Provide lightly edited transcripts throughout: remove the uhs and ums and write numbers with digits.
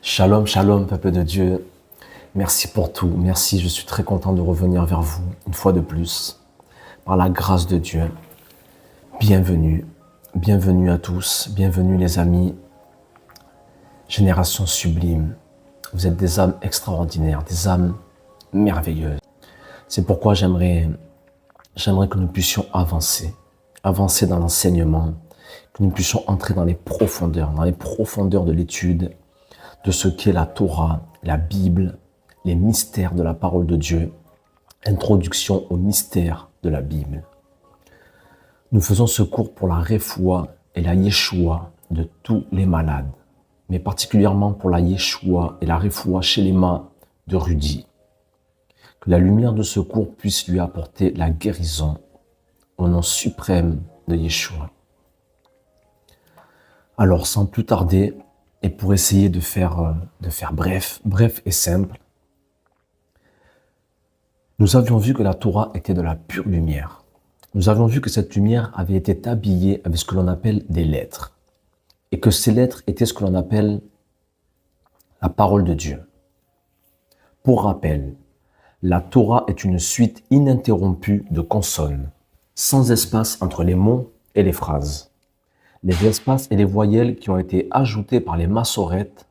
Shalom, shalom, peuple de Dieu. Merci pour tout. Merci, je suis très content de revenir vers vous une fois de plus. Par la grâce de Dieu. Bienvenue. Bienvenue à tous. Bienvenue les amis. Génération sublime. Vous êtes des âmes extraordinaires, des âmes merveilleuses. C'est pourquoi j'aimerais que nous puissions avancer dans l'enseignement, que nous puissions entrer dans les profondeurs de l'étude de ce qu'est la Torah, la Bible, les mystères de la parole de Dieu, introduction aux mystères de la Bible. Nous faisons ce cours pour la Refoua et la Yeshua de tous les malades, mais particulièrement pour la Yeshua et la Refoua Shelema de Rudy. Que la lumière de ce cours puisse lui apporter la guérison au nom suprême de Yeshua. Alors, sans plus tarder, et pour essayer de faire bref et simple, nous avions vu que la Torah était de la pure lumière. Nous avions vu que cette lumière avait été habillée avec ce que l'on appelle des lettres. Et que ces lettres étaient ce que l'on appelle la parole de Dieu. Pour rappel, la Torah est une suite ininterrompue de consonnes, sans espace entre les mots et les phrases. Les espaces et les voyelles qui ont été ajoutés par les massorètes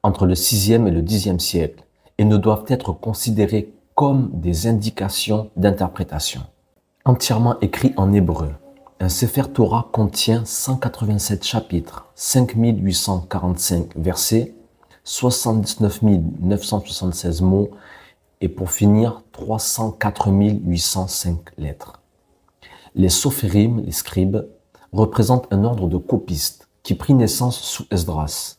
entre le 6e et le 10e siècle et ne doivent être considérés comme des indications d'interprétation. Entièrement écrit en hébreu, un Sefer Torah contient 187 chapitres, 5845 versets, 79 976 mots et pour finir 304 805 lettres. Les sophérim, les scribes, représentent un ordre de copistes qui prit naissance sous Esdras.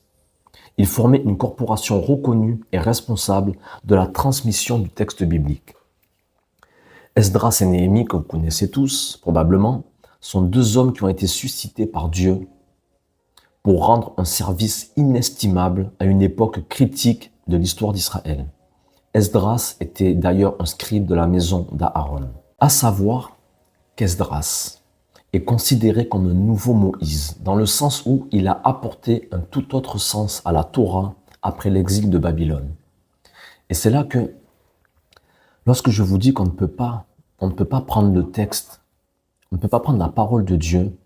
Ils formaient une corporation reconnue et responsable de la transmission du texte biblique. Esdras et Néhémie, que vous connaissez tous probablement, sont deux hommes qui ont été suscités par Dieu pour rendre un service inestimable à une époque critique de l'histoire d'Israël. Esdras était d'ailleurs un scribe de la maison d'Aaron. À savoir qu'Esdras est considéré comme un nouveau Moïse, dans le sens où il a apporté un tout autre sens à la Torah après l'exil de Babylone. Et c'est là que, lorsque je vous dis qu'on ne peut pas prendre le texte, on ne peut pas prendre la parole de Dieu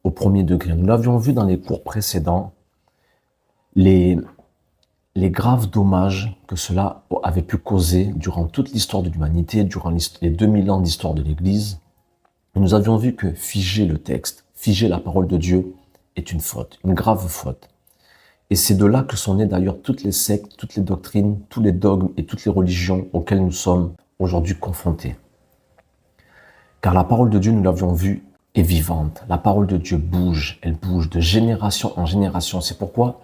au premier degré. Nous l'avions vu dans les cours précédents, les graves dommages que cela avait pu causer durant toute l'histoire de l'humanité, durant les 2000 ans d'histoire de l'Église. Nous avions vu que figer le texte, figer la parole de Dieu est une faute, une grave faute. Et c'est de là que sont nées d'ailleurs toutes les sectes, toutes les doctrines, tous les dogmes et toutes les religions auxquelles nous sommes aujourd'hui confrontés. Car la parole de Dieu, nous l'avions vu, est vivante. La parole de Dieu bouge, elle bouge de génération en génération. C'est pourquoi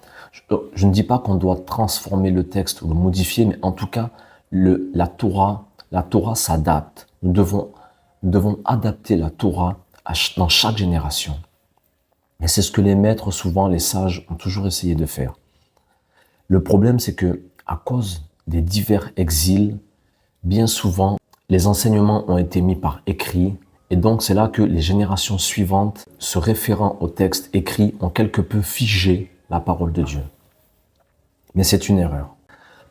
je ne dis pas qu'on doit transformer le texte ou le modifier, mais en tout cas, la Torah s'adapte. Nous devons adapter la Torah dans chaque génération. Et c'est ce que les maîtres, souvent les sages, ont toujours essayé de faire. Le problème, c'est que, à cause des divers exils, bien souvent, les enseignements ont été mis par écrit, et donc c'est là que les générations suivantes, se référant au texte écrit, ont quelque peu figé la parole de Dieu. Mais c'est une erreur.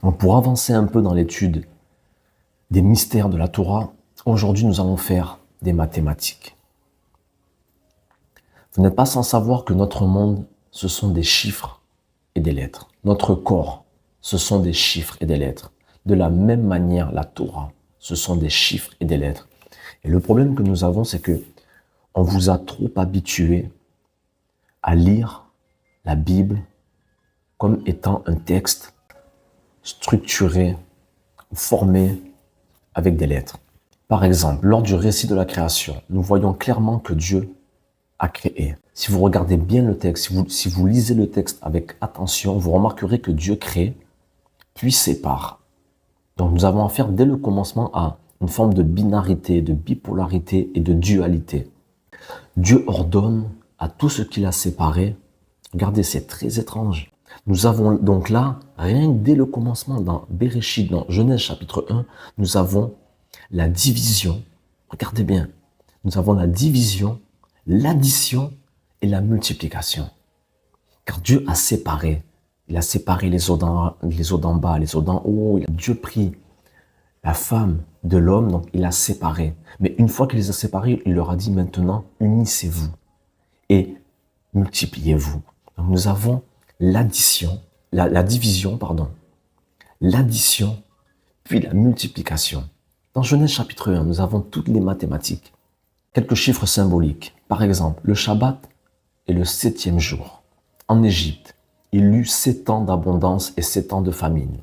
Donc pour avancer un peu dans l'étude des mystères de la Torah, aujourd'hui, nous allons faire des mathématiques. Vous n'êtes pas sans savoir que notre monde, ce sont des chiffres et des lettres. Notre corps, ce sont des chiffres et des lettres. De la même manière, la Torah, ce sont des chiffres et des lettres. Et le problème que nous avons, c'est que on vous a trop habitué à lire la Bible comme étant un texte structuré, formé avec des lettres. Par exemple, lors du récit de la création, nous voyons clairement que Dieu a créé. Si vous regardez bien le texte, si vous lisez le texte avec attention, vous remarquerez que Dieu crée, puis sépare. Donc nous avons affaire dès le commencement à une forme de binarité, de bipolarité et de dualité. Dieu ordonne à tout ce qu'il a séparé. Regardez, c'est très étrange. Nous avons donc là, rien que dès le commencement, dans Bereshit, dans Genèse chapitre 1, nous avons la division. Regardez bien, nous avons la division, l'addition et la multiplication. Car Dieu a séparé. Il a séparé les eaux d'en bas, les eaux d'en haut. Dieu prit la femme de l'homme, donc il a séparé. Mais une fois qu'il les a séparés, il leur a dit maintenant, unissez-vous et multipliez-vous. Donc nous avons l'addition, la division, pardon, l'addition, puis la multiplication. Dans Genèse chapitre 1, nous avons toutes les mathématiques. Quelques chiffres symboliques. Par exemple, le Shabbat est le 7e jour. En Égypte, il y eut 7 ans d'abondance et 7 ans de famine.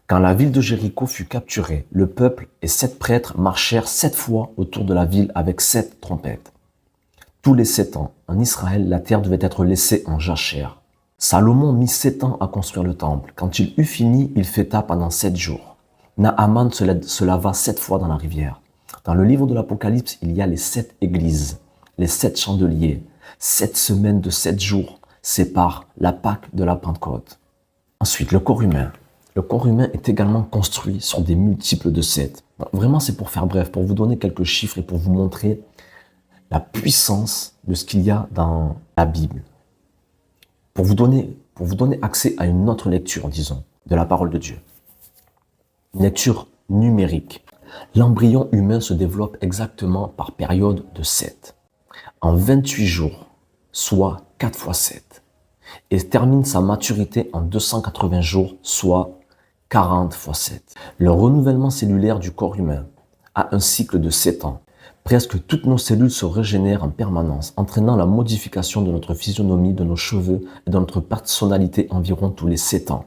Quand la ville de Jéricho fut capturée, le peuple et 7 prêtres marchèrent 7 fois autour de la ville avec 7 trompettes. Tous les 7 ans, en Israël, la terre devait être laissée en jachère. Salomon mit 7 ans à construire le temple. Quand il eut fini, il fêta pendant 7 jours. Naaman se lava 7 fois dans la rivière. Dans le livre de l'Apocalypse, il y a les 7 églises, les 7 chandeliers. 7 semaines de 7 jours séparent la Pâque de la Pentecôte. Ensuite, le corps humain. Le corps humain est également construit sur des multiples de 7. Vraiment, c'est pour faire bref, pour vous donner quelques chiffres et pour vous montrer la puissance de ce qu'il y a dans la Bible. Pour vous donner accès à une autre lecture, disons, de la parole de Dieu. Une lecture numérique. L'embryon humain se développe exactement par période de 7. En 28 jours, soit 4 fois 7. Et termine sa maturité en 280 jours, soit 40 fois 7. Le renouvellement cellulaire du corps humain a un cycle de 7 ans. Presque toutes nos cellules se régénèrent en permanence, entraînant la modification de notre physionomie, de nos cheveux et de notre personnalité environ tous les 7 ans.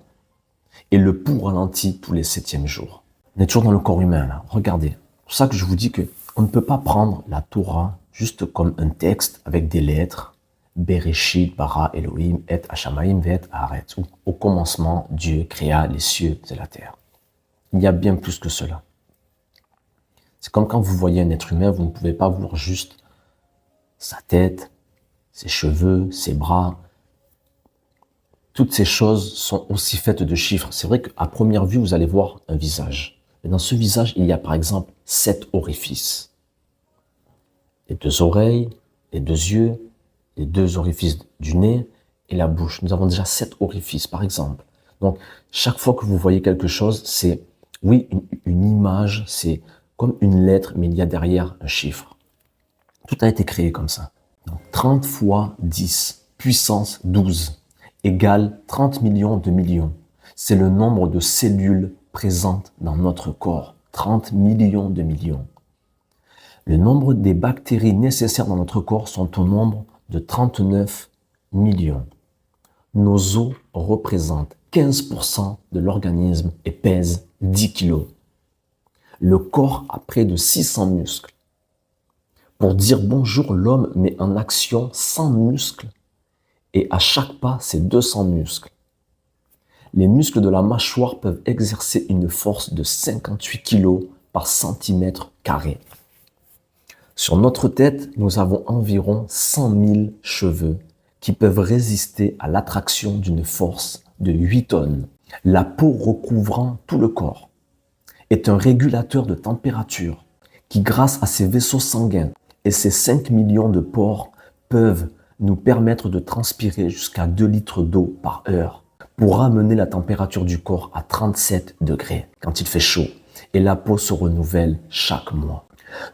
Et le pouls ralentit tous les 7e jours. On est toujours dans le corps humain là, regardez. C'est pour ça que je vous dis qu'on ne peut pas prendre la Torah juste comme un texte avec des lettres. Bereshit, bara, Elohim, et Hashamaim, vet, haaretz. Au commencement, Dieu créa les cieux et la terre. Il y a bien plus que cela. C'est comme quand vous voyez un être humain, vous ne pouvez pas voir juste sa tête, ses cheveux, ses bras. Toutes ces choses sont aussi faites de chiffres. C'est vrai qu'à première vue, vous allez voir un visage. Mais dans ce visage, il y a par exemple 7 orifices. Les 2 oreilles, les 2 yeux, les 2 orifices du nez et la bouche. Nous avons déjà 7 orifices, par exemple. Donc, chaque fois que vous voyez quelque chose, c'est, oui, une image, c'est comme une lettre, mais il y a derrière un chiffre. Tout a été créé comme ça. Donc, 30 fois 10, puissance 12, égale 30 millions de millions. C'est le nombre de cellules présentes dans notre corps. 30 millions de millions. Le nombre des bactéries nécessaires dans notre corps sont au nombre de 39 millions. Nos os représentent 15% de l'organisme et pèsent 10 kilos. Le corps a près de 600 muscles. Pour dire bonjour, l'homme met en action 100 muscles et à chaque pas, c'est 200 muscles. Les muscles de la mâchoire peuvent exercer une force de 58 kilos par centimètre carré. Sur notre tête, nous avons environ 100 000 cheveux qui peuvent résister à l'attraction d'une force de 8 tonnes. La peau recouvrant tout le corps est un régulateur de température qui, grâce à ses vaisseaux sanguins et ses 5 millions de pores, peuvent nous permettre de transpirer jusqu'à 2 litres d'eau par heure pour ramener la température du corps à 37 degrés quand il fait chaud et la peau se renouvelle chaque mois.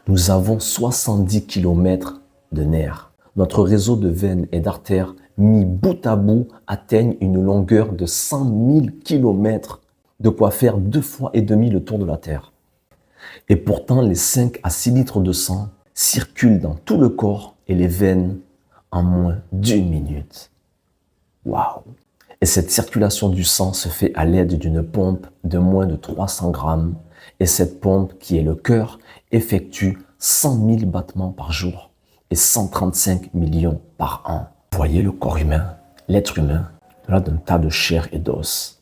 Nous avons 70 km de nerfs. Notre réseau de veines et d'artères mis bout à bout atteignent une longueur de 100 000 km, de quoi faire 2 fois et demi le tour de la Terre. Et pourtant, les 5 à 6 litres de sang circulent dans tout le corps et les veines en moins d'1 minute. Waouh! Et cette circulation du sang se fait à l'aide d'une pompe de moins de 300 grammes. Et cette pompe, qui est le cœur, effectue 100 000 battements par jour et 135 millions par an. Vous voyez le corps humain, l'être humain, là d'un tas de chair et d'os.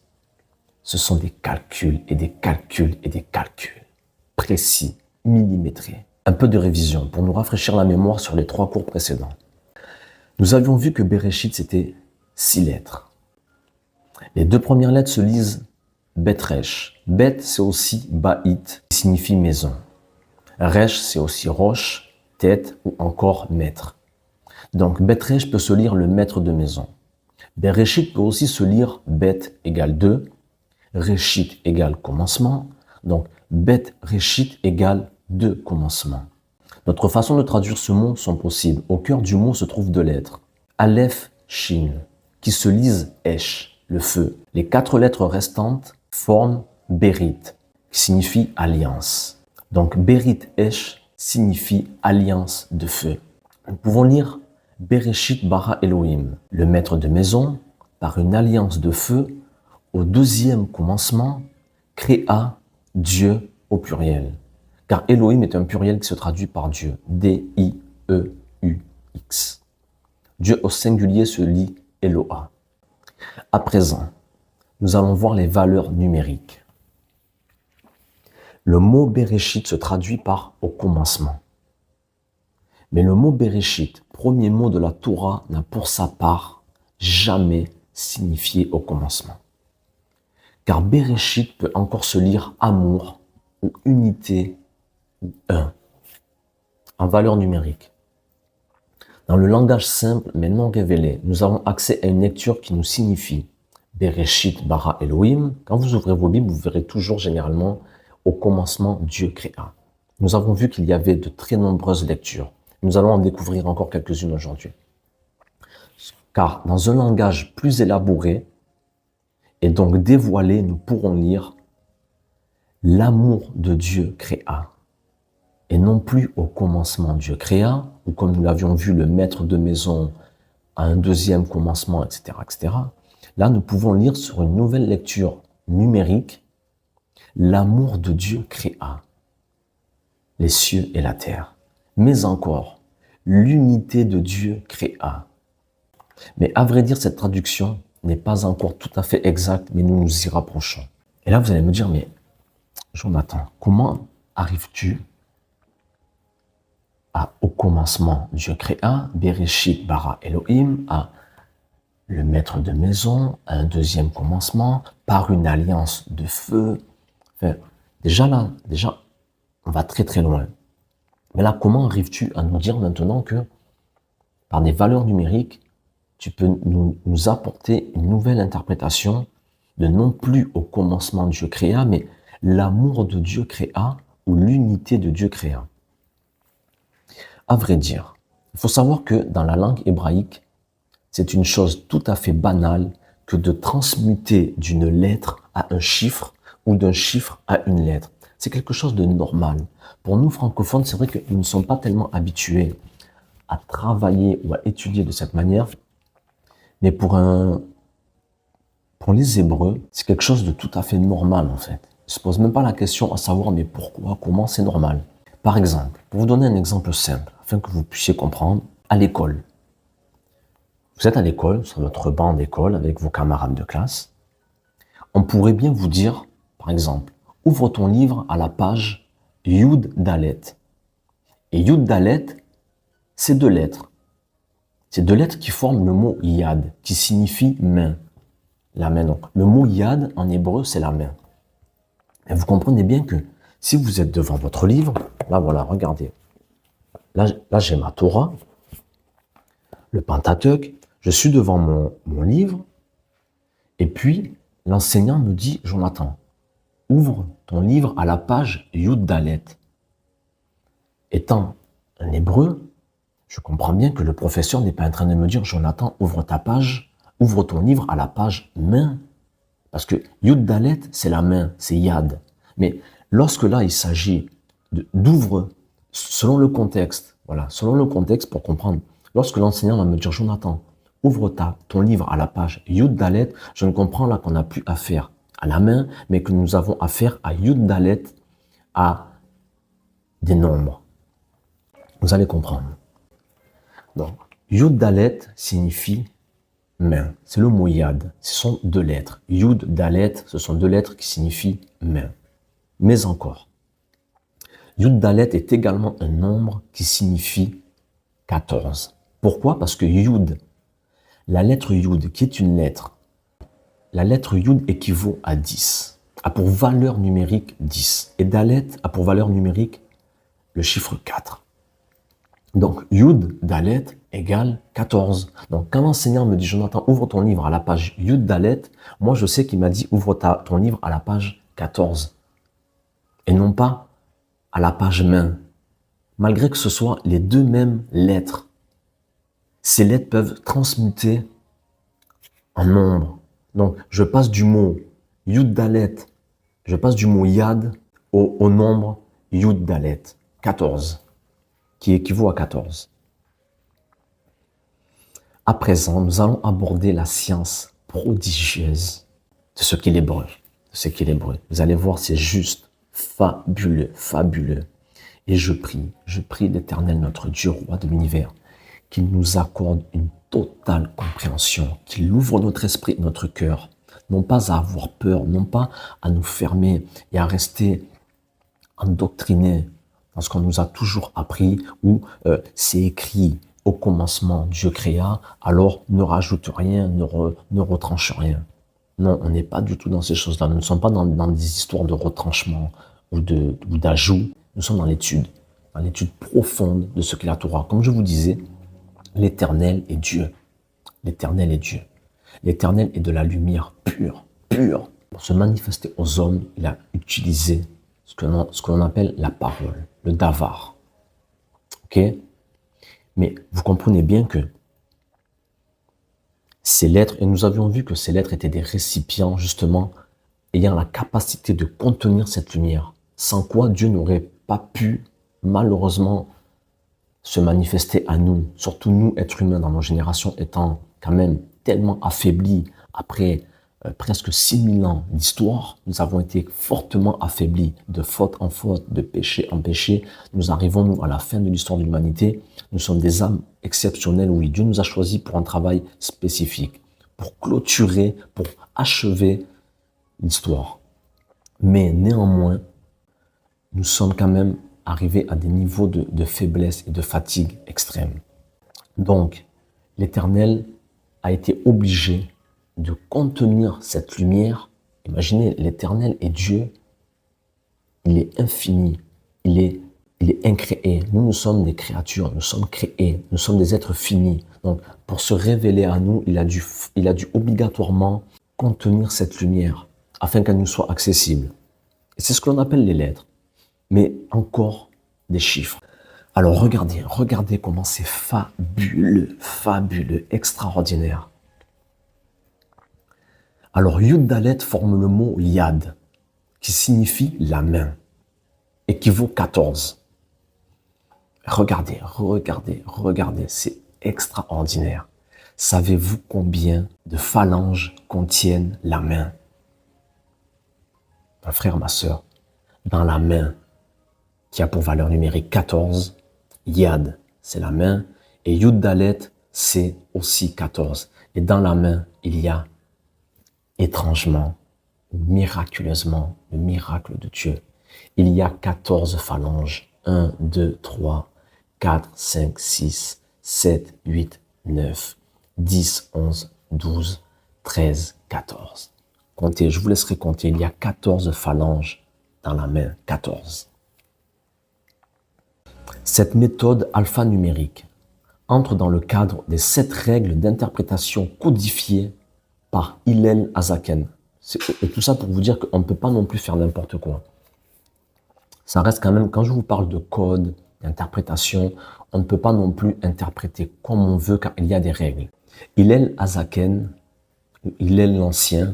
Ce sont des calculs et des calculs et des calculs précis, millimétrés. Un peu de révision pour nous rafraîchir la mémoire sur les 3 cours précédents. Nous avions vu que Bereshit, c'était 6 lettres. Les 2 premières lettres se lisent Bet-Resh. Bet, c'est aussi Baït, qui signifie maison. Resh, c'est aussi roche, tête ou encore maître. Donc Bet-Resh peut se lire le maître de maison. Bereshit peut aussi se lire Bet égale 2, Reshit égale commencement, donc Bet Reshit égale 2 commencements. D'autres façons de traduire ce mot sont possibles. Au cœur du mot se trouvent deux lettres, Aleph, Shin, qui se lisent Esh, le feu. Les 4 lettres restantes forment Berit, qui signifie alliance. Donc Berit Esh signifie alliance de feu. Nous pouvons lire Bereshit bara Elohim, le maître de maison, par une alliance de feu, au deuxième commencement, créa Dieu au pluriel. Car Elohim est un pluriel qui se traduit par Dieu, D-I-E-U-X. Dieu au singulier se lit Eloah. À présent, nous allons voir les valeurs numériques. Le mot Bereshit se traduit par au commencement. Mais le mot Bereshit, premier mot de la Torah, n'a pour sa part jamais signifié au commencement. Car Bereshit peut encore se lire amour ou unité ou un, en valeur numérique. Dans le langage simple mais non révélé, nous avons accès à une lecture qui nous signifie Bereshit bara Elohim. Quand vous ouvrez vos Bibles, vous verrez toujours généralement au commencement Dieu créa. Nous avons vu qu'il y avait de très nombreuses lectures. Nous allons en découvrir encore quelques-unes aujourd'hui. Car dans un langage plus élaboré et donc dévoilé, nous pourrons lire l'amour de Dieu créa. Et non plus au commencement Dieu créa, ou comme nous l'avions vu, le maître de maison à un deuxième commencement, etc., etc. Là, nous pouvons lire sur une nouvelle lecture numérique l'amour de Dieu créa les cieux et la terre. Mais encore, l'unité de Dieu créa. Mais à vrai dire, cette traduction n'est pas encore tout à fait exacte, mais nous nous y rapprochons. Et là, vous allez me dire, mais Jonathan, comment arrives-tu à au commencement Dieu créa, Bereshit bara Elohim, à le maître de maison, à un deuxième commencement, par une alliance de feu. Enfin, déjà, on va très très loin. Mais là, comment arrives-tu à nous dire maintenant que par des valeurs numériques, tu peux nous apporter une nouvelle interprétation de non plus au commencement Dieu créa, mais l'amour de Dieu créa ou l'unité de Dieu créa. À vrai dire, il faut savoir que dans la langue hébraïque, c'est une chose tout à fait banale que de transmuter d'une lettre à un chiffre ou d'un chiffre à une lettre. C'est quelque chose de normal. Pour nous francophones, c'est vrai que nous ne sommes pas tellement habitués à travailler ou à étudier de cette manière, mais pour les Hébreux, c'est quelque chose de tout à fait normal en fait. Ils ne se posent même pas la question à savoir mais pourquoi, comment, c'est normal. Par exemple, pour vous donner un exemple simple, afin que vous puissiez comprendre, à l'école. Vous êtes à l'école, sur votre banc d'école avec vos camarades de classe. On pourrait bien vous dire, par exemple, ouvre ton livre à la page Yud Dalet. Et Yud Dalet, c'est 2 lettres. C'est 2 lettres qui forment le mot Yad, qui signifie main. La main, donc. Le mot Yad, en hébreu, c'est la main. Et vous comprenez bien que si vous êtes devant votre livre, là, voilà, regardez. Là j'ai ma Torah, le Pentateuque, je suis devant mon livre, et puis l'enseignant me dit, Jonathan, ouvre ton livre à la page Yud Dalet. Étant un hébreu, je comprends bien que le professeur n'est pas en train de me dire, Jonathan, ouvre ton livre à la page main. Parce que Yud Dalet, c'est la main, c'est Yad. Mais lorsque là, il s'agit d'ouvre, selon le contexte, voilà, selon le contexte pour comprendre. Lorsque l'enseignant va me dire, Jonathan, ouvre ton livre à la page Yud Dalet, je ne comprends là qu'on n'a plus affaire à la main, mais que nous avons affaire à Yud Dalet, à des nombres. Vous allez comprendre. Donc, Yud Dalet signifie main. C'est le mot Yad. Ce sont 2 lettres. Yud Dalet, ce sont 2 lettres qui signifient main. Mais encore, Yud Dalet est également un nombre qui signifie 14. Pourquoi? Parce que Yud, la lettre Yud, qui est une lettre, la lettre Yud équivaut à 10, a pour valeur numérique 10. Et Dalet a pour valeur numérique le chiffre 4. Donc Yud Dalet égale 14. Donc, quand l'enseignant me dit, Jonathan, ouvre ton livre à la page Yud Dalet, moi, je sais qu'il m'a dit, ouvre ton livre à la page 14. Et non pas à la page main. Malgré que ce soit les deux mêmes lettres, ces lettres peuvent transmuter en nombre. Donc, je passe du mot Yud Dalet, je passe du mot Yad au nombre Yud Dalet, 14, qui équivaut à 14. À présent, nous allons aborder la science prodigieuse de ce qu'est l'hébreu. Vous allez voir, c'est juste fabuleux, fabuleux. Et je prie l'Éternel, notre Dieu, roi de l'univers, qu'il nous accorde une totale compréhension, qu'il ouvre notre esprit et notre cœur, non pas à avoir peur, non pas à nous fermer et à rester endoctrinés dans ce qu'on nous a toujours appris, où c'est écrit au commencement Dieu créa, alors ne rajoute rien, ne retranche rien. Non, on n'est pas du tout dans ces choses-là. Nous ne sommes pas dans des histoires de retranchement ou d'ajout. Nous sommes dans l'étude profonde de ce qu'est la Torah. Comme je vous disais, l'Éternel est Dieu. L'Éternel est Dieu. L'Éternel est de la lumière pure. Pour se manifester aux hommes, il a utilisé ce que l'on appelle la parole, le davar. Ok? Mais vous comprenez bien que ces lettres, et nous avions vu que ces lettres étaient des récipients justement ayant la capacité de contenir cette lumière, sans quoi Dieu n'aurait pas pu malheureusement se manifester à nous, surtout nous, êtres humains dans nos générations, étant quand même tellement affaiblis après presque 6000 ans d'histoire. Nous avons été fortement affaiblis de faute en faute, de péché en péché. Nous arrivons, nous, à la fin de l'histoire de l'humanité. Nous sommes des âmes exceptionnelles, oui. Dieu nous a choisis pour un travail spécifique, pour clôturer, pour achever l'histoire. Mais néanmoins, nous sommes quand même arrivés à des niveaux de faiblesse et de fatigue extrême. Donc, l'Éternel a été obligé de contenir cette lumière. Imaginez, l'Éternel est Dieu, il est infini, il est incréé. Nous sommes des créatures, nous sommes créés, nous sommes des êtres finis. Donc, pour se révéler à nous, il a dû obligatoirement contenir cette lumière afin qu'elle nous soit accessible. Et c'est ce que l'on appelle les lettres. Mais encore des chiffres. Alors regardez comment c'est fabuleux, extraordinaire. Alors Yud Dalet forme le mot Yad, qui signifie la main, équivaut 14. Regardez, c'est extraordinaire. Savez-vous combien de phalanges contiennent la main? Mon frère, ma sœur, dans la main, qui a pour valeur numérique 14, Yad, c'est la main, et Yud Dalet, c'est aussi 14. Et dans la main, il y a étrangement, miraculeusement, le miracle de Dieu. Il y a 14 phalanges. 1, 2, 3, 4, 5, 6, 7, 8, 9, 10, 11, 12, 13, 14. Comptez, je vous laisserai compter. Il y a 14 phalanges dans la main. 14. Cette méthode alphanumérique entre dans le cadre des 7 règles d'interprétation codifiées par Hillel Azaken. Et tout ça pour vous dire qu'on ne peut pas non plus faire n'importe quoi. Ça reste quand même, quand je vous parle de code, d'interprétation, on ne peut pas non plus interpréter comme on veut car il y a des règles. Hillel Azaken, Hillel l'Ancien,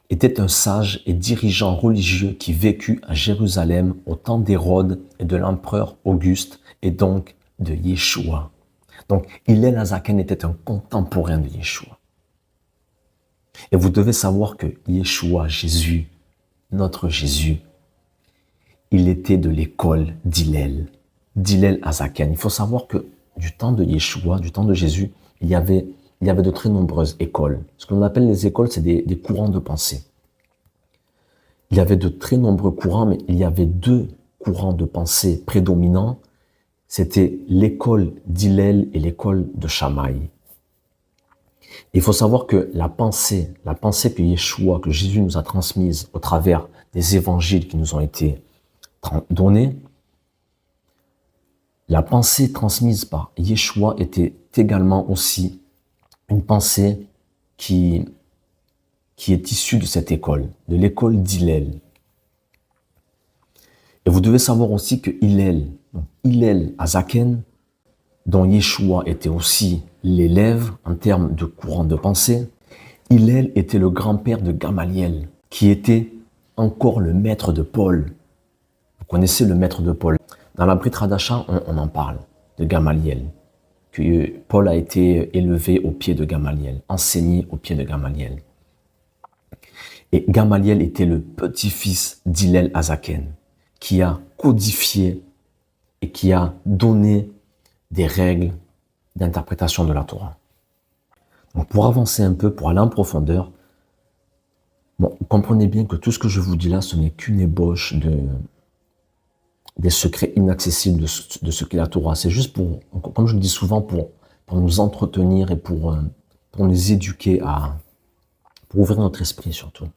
était un sage et dirigeant religieux qui vécut à Jérusalem au temps d'Hérode et de l'empereur Auguste et donc de Yeshua. Donc, Hillel Azaken était un contemporain de Yeshua. Et vous devez savoir que Yeshua, Jésus, notre Jésus, il était de l'école d'Hillel Azaken. Il faut savoir que du temps de Yeshua, du temps de Jésus, il y avait de très nombreuses écoles. Ce que l'on appelle les écoles, c'est des courants de pensée. Il y avait de très nombreux courants, mais il y avait 2 courants de pensée prédominants. C'était l'école d'Hillel et l'école de Shammai. Il faut savoir que la pensée que Yeshua, que Jésus nous a transmise au travers des évangiles qui nous ont été donnés, La pensée transmise par Yeshua était également aussi une pensée qui est issue de cette école, de l'école d'Hillel. Et vous devez savoir aussi que Hillel Azaken, dont Yeshua était aussi l'élève en termes de courant de pensée, Hillel était le grand-père de Gamaliel, qui était encore le maître de Paul. Vous connaissez le maître de Paul. Dans la Brit Hadasha, on en parle, de Gamaliel, que Paul a été élevé au pied de Gamaliel, enseigné au pied de Gamaliel. Et Gamaliel était le petit-fils d'Hillel Azaken, qui a codifié et qui a donné des règles d'interprétation de la Torah. Donc pour avancer un peu, pour aller en profondeur, comprenez bien que tout ce que je vous dis là, ce n'est qu'une ébauche des secrets inaccessibles de ce qu'est la Torah. C'est juste pour, comme je le dis souvent, pour nous entretenir et pour nous éduquer, pour ouvrir notre esprit surtout,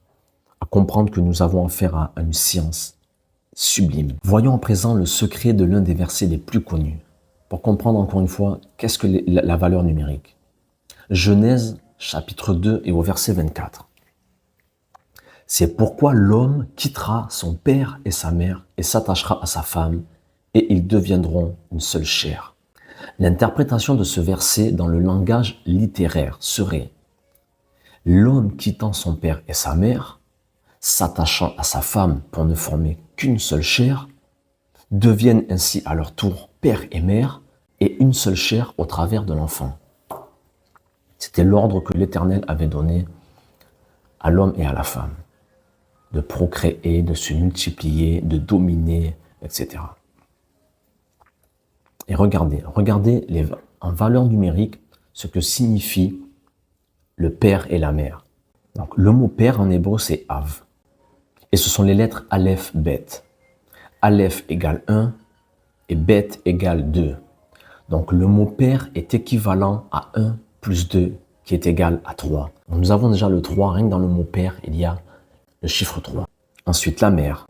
à comprendre que nous avons affaire à une science sublime. Voyons à présent le secret de l'un des versets les plus connus, pour comprendre encore une fois qu'est-ce que la valeur numérique. Genèse chapitre 2 et au verset 24. C'est pourquoi l'homme quittera son père et sa mère et s'attachera à sa femme, et ils deviendront une seule chair. L'interprétation de ce verset dans le langage littéraire serait: l'homme quittant son père et sa mère, s'attachant à sa femme pour ne former qu'une seule chair, deviennent ainsi à leur tour père et mère et une seule chair au travers de l'enfant. C'était l'ordre que l'Éternel avait donné à l'homme et à la femme, de procréer, de se multiplier, de dominer, etc. Et regardez en valeur numérique ce que signifie le père et la mère. Donc, le mot père en hébreu, c'est Av. Et ce sont les lettres Aleph, Bet. Aleph égale 1 et Bet égale 2. Donc, le mot père est équivalent à 1 plus 2 qui est égal à 3. Donc, nous avons déjà le 3, rien que dans le mot père, il y a le chiffre 3. Ensuite, la mère.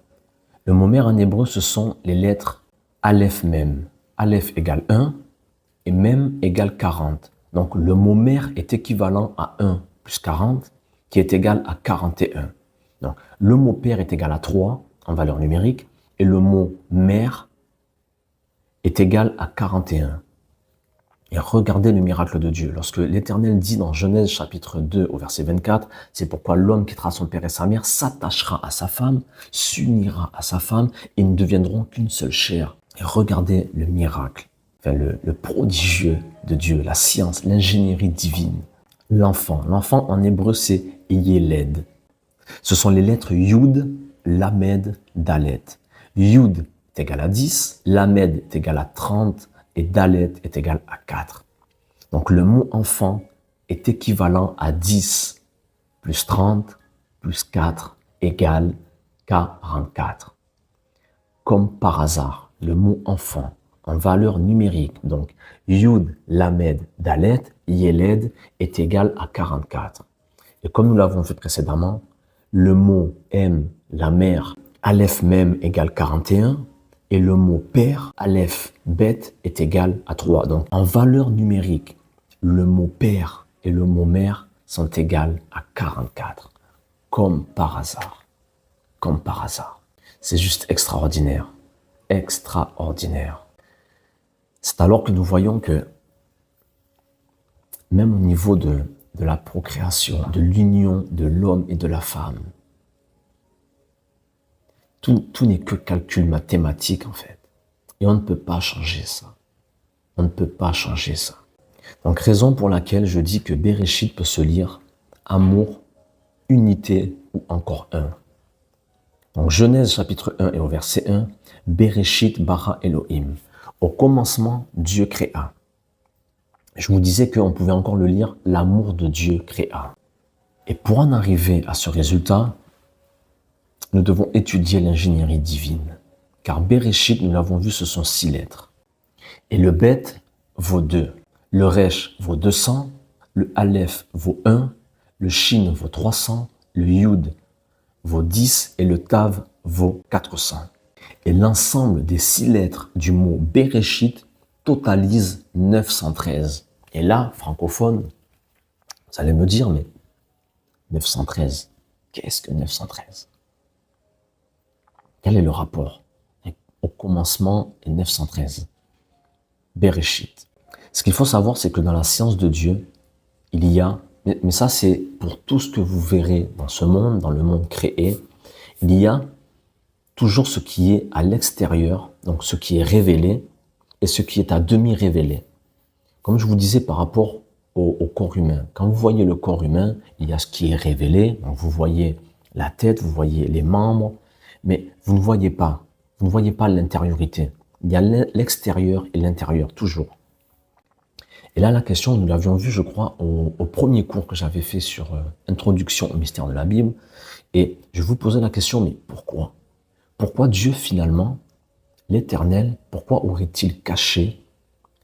Le mot mère en hébreu, ce sont les lettres Aleph Mem. Aleph égale 1 et Mem égale 40. Donc, le mot mère est équivalent à 1 plus 40 qui est égal à 41. Donc, le mot père est égal à 3 en valeur numérique et le mot mère est égal à 41. Et regardez le miracle de Dieu. Lorsque l'Éternel dit dans Genèse chapitre 2 au verset 24, c'est pourquoi l'homme quittera son père et sa mère, s'attachera à sa femme, s'unira à sa femme et ils ne deviendront qu'une seule chair. Et regardez le miracle, le prodigieux de Dieu, la science, l'ingénierie divine. L'enfant en hébreu c'est Yeled. Ce sont les lettres Yud, Lamed, Dalet. Yud est égal à 10, Lamed est égal à 30 et Dalet est égal à 4. Donc le mot enfant est équivalent à 10 plus 30 plus 4 égale 44. Comme par hasard, le mot enfant en valeur numérique, donc Yud, Lamed, Dalet, Yeled est égal à 44. Et comme nous l'avons vu précédemment, le mot M, la mère, Aleph Mem égale 41 et le mot père, Aleph Bet est égal à 3. Donc en valeur numérique, le mot père et le mot mère sont égales à 44. Comme par hasard. Comme par hasard. C'est juste extraordinaire. Extraordinaire. C'est alors que nous voyons que même au niveau de la procréation, de l'union de l'homme et de la femme, tout n'est que calcul mathématique en fait. Et on ne peut pas changer ça. On ne peut pas changer ça. Donc raison pour laquelle je dis que Bereshit peut se lire amour, unité ou encore un. Donc Genèse chapitre 1 et au verset 1, Bereshit bara Elohim. Au commencement, Dieu créa. Je vous disais qu'on pouvait encore le lire, l'amour de Dieu créa. Et pour en arriver à ce résultat, nous devons étudier l'ingénierie divine. Car Bereshit, nous l'avons vu, ce sont 6 lettres. Et le Bet vaut 2. Le Resh vaut 200. Le Aleph vaut 1. Le Shin vaut 300. Le Yud vaut 10. Et le Tav vaut 400. Et l'ensemble des 6 lettres du mot Bereshit totalise 913. Et là, francophone, vous allez me dire, mais 913, qu'est-ce que 913? Quel est le rapport au commencement et 913? Bereshit. Ce qu'il faut savoir, c'est que dans la science de Dieu, il y a, mais ça c'est pour tout ce que vous verrez dans ce monde, dans le monde créé, il y a toujours ce qui est à l'extérieur, donc ce qui est révélé, et ce qui est à demi révélé. Comme je vous disais par rapport au corps humain, quand vous voyez le corps humain, il y a ce qui est révélé, donc vous voyez la tête, vous voyez les membres, mais vous ne voyez pas l'intériorité. Il y a l'extérieur et l'intérieur, toujours. Et là, la question, nous l'avions vu, je crois, au premier cours que j'avais fait sur Introduction au mystère de la Bible. Et je vous posais la question, mais pourquoi? Pourquoi Dieu, finalement, l'Éternel, pourquoi aurait-il caché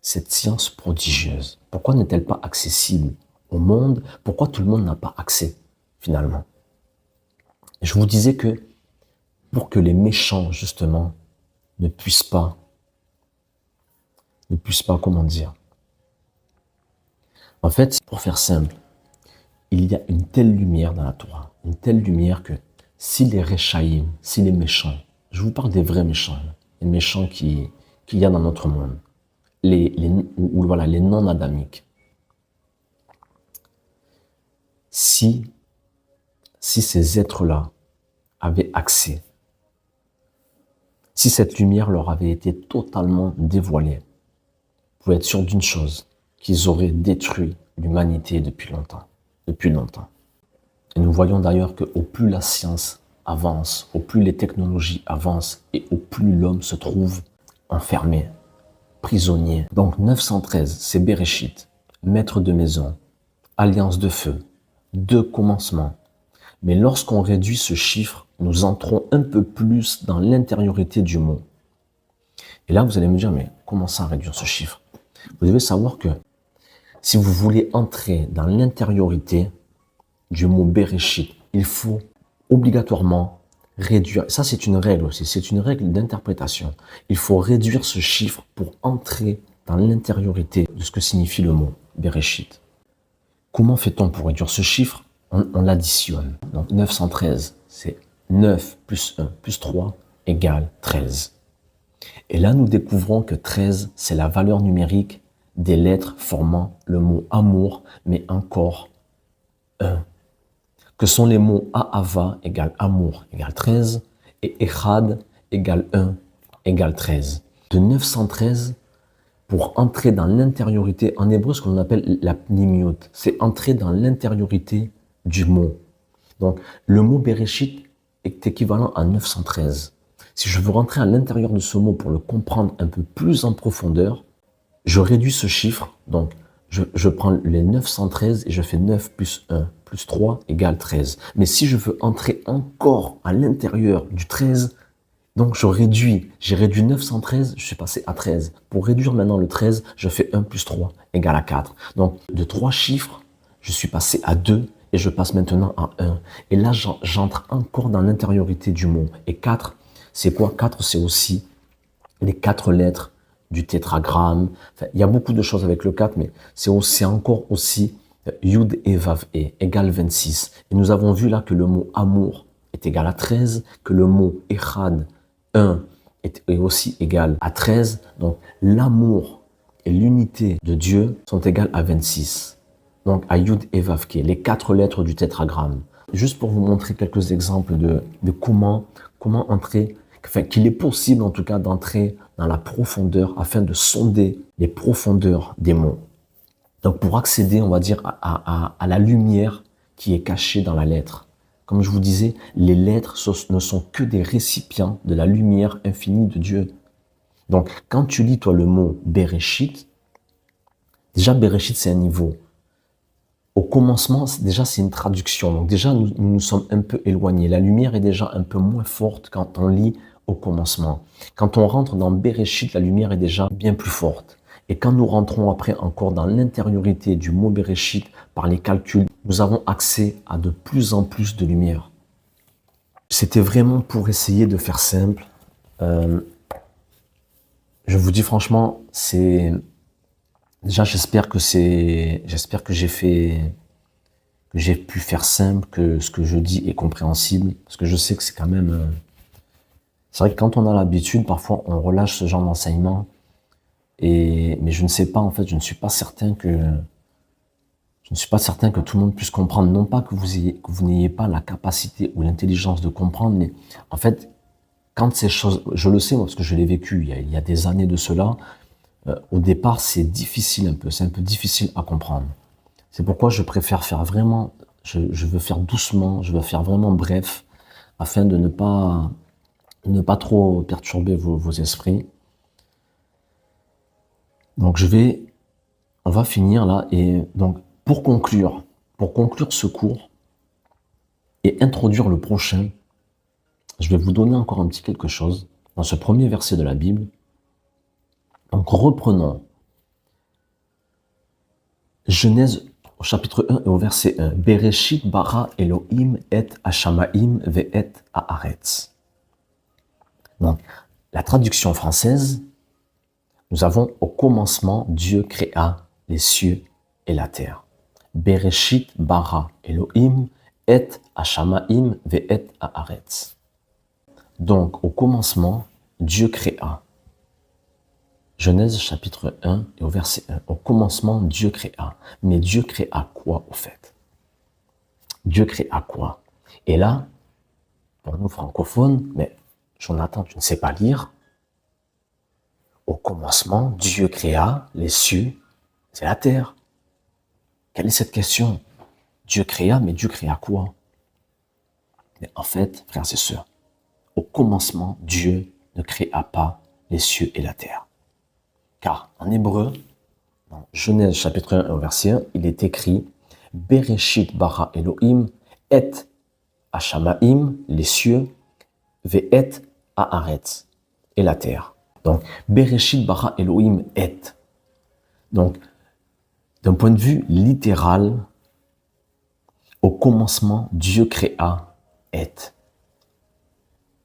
cette science prodigieuse? Pourquoi n'est-elle pas accessible au monde? Pourquoi tout le monde n'a pas accès, finalement? Et je vous disais que pour que les méchants, justement, ne puissent pas, comment dire? En fait, pour faire simple, il y a une telle lumière dans la Torah, une telle lumière que si les Réchaïm, si les méchants, je vous parle des vrais méchants, les méchants qu'il y a dans notre monde, les non-adamiques, si ces êtres-là avaient accès, si cette lumière leur avait été totalement dévoilée, vous pouvez être sûr d'une chose, qu'ils auraient détruit l'humanité depuis longtemps. Depuis longtemps. Et nous voyons d'ailleurs qu'au plus la science avance, au plus les technologies avancent et au plus l'homme se trouve enfermé, prisonnier. Donc 913, c'est Bereshit, maître de maison, alliance de feu, deux commencements. Mais lorsqu'on réduit ce chiffre, nous entrons un peu plus dans l'intériorité du mot. Et là, vous allez me dire, mais comment ça réduire ce chiffre? Vous devez savoir que si vous voulez entrer dans l'intériorité du mot Bereshit, il faut obligatoirement réduire. Ça, c'est une règle aussi, c'est une règle d'interprétation. Il faut réduire ce chiffre pour entrer dans l'intériorité de ce que signifie le mot Bereshit. Comment fait-on pour réduire ce chiffre? On l'additionne. Donc 913, c'est 9 plus 1 plus 3 égale 13. Et là, nous découvrons que 13, c'est la valeur numérique des lettres formant le mot amour, mais encore 1. Que sont les mots Ahava égale amour égale 13 et Echad égale 1 égale 13. De 913, pour entrer dans l'intériorité, en hébreu, ce qu'on appelle la pnimiut, c'est entrer dans l'intériorité du mot. Donc, le mot Bereshit est équivalent à 913. Si je veux rentrer à l'intérieur de ce mot pour le comprendre un peu plus en profondeur, je réduis ce chiffre, donc je prends les 913 et je fais 9 plus 1 plus 3 égale 13. Mais si je veux entrer encore à l'intérieur du 13, donc j'ai réduit 913, je suis passé à 13. Pour réduire maintenant le 13, je fais 1 plus 3 égale à 4. Donc de 3 chiffres, je suis passé à 2 et je passe maintenant à 1. Et là, j'entre encore dans l'intériorité du mot. Et 4, c'est quoi? 4, c'est aussi les 4 lettres du tétragramme. Enfin, il y a beaucoup de choses avec le 4, mais c'est encore aussi Yud et Vav e égale 26. Et nous avons vu là que le mot amour est égal à 13, que le mot Echad, 1, est aussi égal à 13. Donc l'amour et l'unité de Dieu sont égales à 26. Donc à Yud et Vav ke, les 4 lettres du tétragramme. Juste pour vous montrer quelques exemples de comment entrer, enfin qu'il est possible en tout cas d'entrer dans la profondeur afin de sonder les profondeurs des mots. Donc pour accéder, on va dire, à la lumière qui est cachée dans la lettre. Comme je vous disais, les lettres ne sont que des récipients de la lumière infinie de Dieu. Donc quand tu lis toi le mot Bereshit, déjà Bereshit c'est un niveau. Au commencement, déjà c'est une traduction. Donc déjà nous sommes un peu éloignés. La lumière est déjà un peu moins forte quand on lit au commencement. Quand on rentre dans Bereshit, la lumière est déjà bien plus forte. Et quand nous rentrons après encore dans l'intériorité du mot Bereshit par les calculs, nous avons accès à de plus en plus de lumière. C'était vraiment pour essayer de faire simple. je vous dis franchement, déjà j'espère que j'ai pu faire simple, que ce que je dis est compréhensible, parce que je sais que c'est quand même, c'est vrai que quand on a l'habitude, parfois on relâche ce genre d'enseignement, mais je ne sais pas, en fait, je ne suis pas certain que tout le monde puisse comprendre. Non pas que vous n'ayez pas la capacité ou l'intelligence de comprendre, mais en fait, quand ces choses, je le sais moi, parce que je l'ai vécu il y a des années de cela, au départ, c'est difficile un peu, c'est un peu difficile à comprendre. C'est pourquoi je préfère faire vraiment, je veux faire doucement, je veux faire vraiment bref, afin de ne pas trop perturber vos esprits. Donc on va finir là, et donc pour conclure ce cours et introduire le prochain, je vais vous donner encore un petit quelque chose dans ce premier verset de la Bible. Donc reprenons Genèse au chapitre 1 et au verset 1. Bereshit bara Elohim et Hashamaim ve'et haaretz. Donc, la traduction française, nous avons au commencement, Dieu créa les cieux et la terre. Bereshit bara Elohim et Hashamaim ve'et haaretz. Donc, au commencement, Dieu créa. Genèse chapitre 1 et au verset 1. Au commencement, Dieu créa. Mais Dieu créa quoi au fait? Dieu créa quoi? Et là, pour nous francophones, mais Jonathan, tu ne sais pas lire. Au commencement, Dieu créa les cieux et la terre. Quelle est cette question? Dieu créa, mais Dieu créa quoi? Mais en fait, frères et sœurs, au commencement, Dieu ne créa pas les cieux et la terre. Car en hébreu, dans Genèse chapitre 1 verset 1, il est écrit Bereshit bara Elohim et Hashamaim, les cieux, ve'et haaretz, et la terre. Donc, Bereshit bara Elohim et. Donc, d'un point de vue littéral, au commencement, Dieu créa et.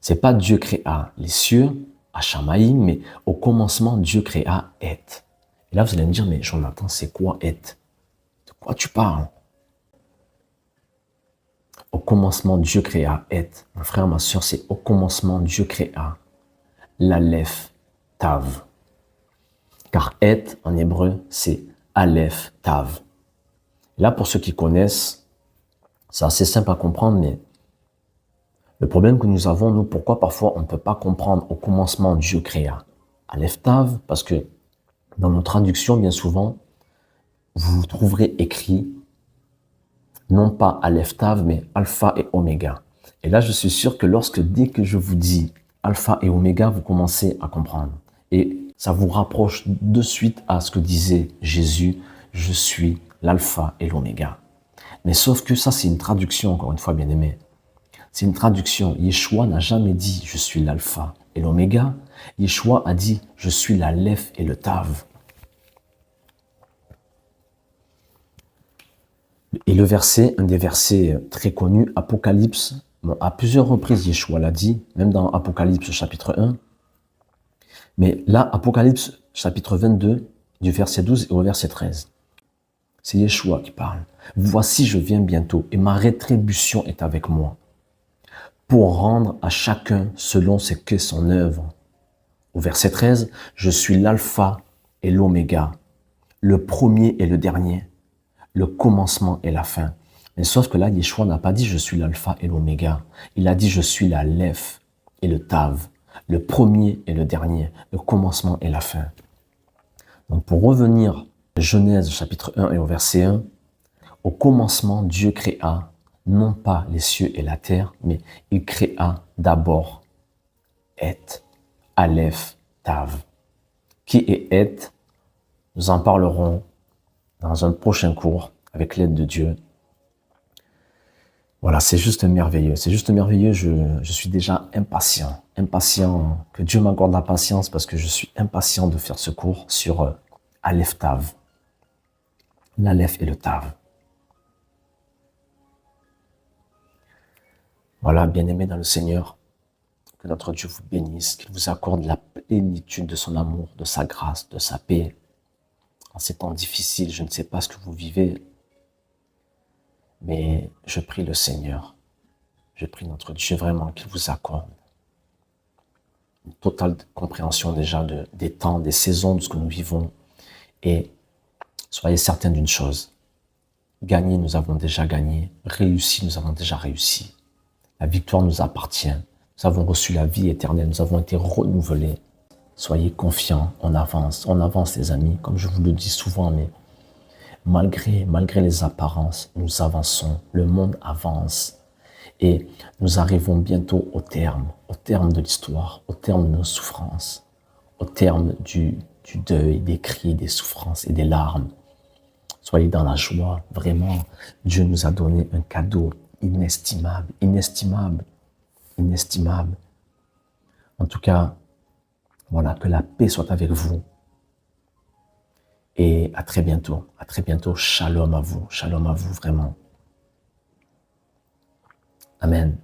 C'est pas Dieu créa les cieux, Hashamaim, mais au commencement, Dieu créa et. Et là, vous allez me dire, mais Jonathan, c'est quoi et? De quoi tu parles? Au commencement, Dieu créa et. Mon frère, ma soeur, c'est au commencement, Dieu créa l'Aleph Tav. Car et, en hébreu, c'est Aleph Tav. Là, pour ceux qui connaissent, c'est assez simple à comprendre, mais le problème que nous avons, nous, pourquoi parfois on ne peut pas comprendre au commencement Dieu créa Aleph Tav? Parce que dans nos traductions, bien souvent, vous trouverez écrit non pas Aleph Tav, mais Alpha et Oméga. Et là, je suis sûr que dès que je vous dis Alpha et Oméga, vous commencez à comprendre. Et ça vous rapproche de suite à ce que disait Jésus, je suis l'Alpha et l'Oméga. Mais sauf que ça, c'est une traduction, encore une fois, bien aimé. C'est une traduction. Yeshua n'a jamais dit je suis l'Alpha et l'Oméga. Yeshua a dit je suis l'Aleph et le Tav. Et le verset, un des versets très connus, Apocalypse, bon, à plusieurs reprises Yeshua l'a dit, même dans Apocalypse chapitre 1. Mais là, Apocalypse chapitre 22, du verset 12 au verset 13. C'est Yeshua qui parle. Voici, je viens bientôt et ma rétribution est avec moi pour rendre à chacun selon ce qu'est son œuvre. Au verset 13, je suis l'alpha et l'oméga, le premier et le dernier, le commencement et la fin. Mais sauf que là, Yeshua n'a pas dit je suis l'alpha et l'oméga. Il a dit je suis la Leph et le Tav, le premier et le dernier, le commencement et la fin. Donc pour revenir à Genèse chapitre 1 et au verset 1, au commencement, Dieu créa non pas les cieux et la terre, mais il créa d'abord Et, Aleph, Tav. Qui est Et? Nous en parlerons dans un prochain cours avec l'aide de Dieu. Voilà, c'est juste merveilleux. C'est juste merveilleux. Je suis déjà impatient que Dieu m'accorde la patience parce que je suis impatient de faire ce cours sur Aleph Tav. L'Aleph et le Tav. Voilà, bien-aimés dans le Seigneur. Que notre Dieu vous bénisse, qu'il vous accorde la plénitude de son amour, de sa grâce, de sa paix. En ces temps difficiles, je ne sais pas ce que vous vivez, mais je prie le Seigneur, je prie notre Dieu vraiment qu'il vous accorde une totale compréhension déjà des temps, des saisons, de ce que nous vivons. Et soyez certains d'une chose, gagner, nous avons déjà gagné, réussir, nous avons déjà réussi. La victoire nous appartient, nous avons reçu la vie éternelle, nous avons été renouvelés. Soyez confiants, on avance les amis, comme je vous le dis souvent, mais malgré les apparences, nous avançons, le monde avance et nous arrivons bientôt au terme de l'histoire, au terme de nos souffrances, au terme du deuil, des cris, des souffrances et des larmes. Soyez dans la joie, vraiment, Dieu nous a donné un cadeau inestimable, inestimable, inestimable. En tout cas, voilà, que la paix soit avec vous. Et à très bientôt, shalom à vous vraiment. Amen.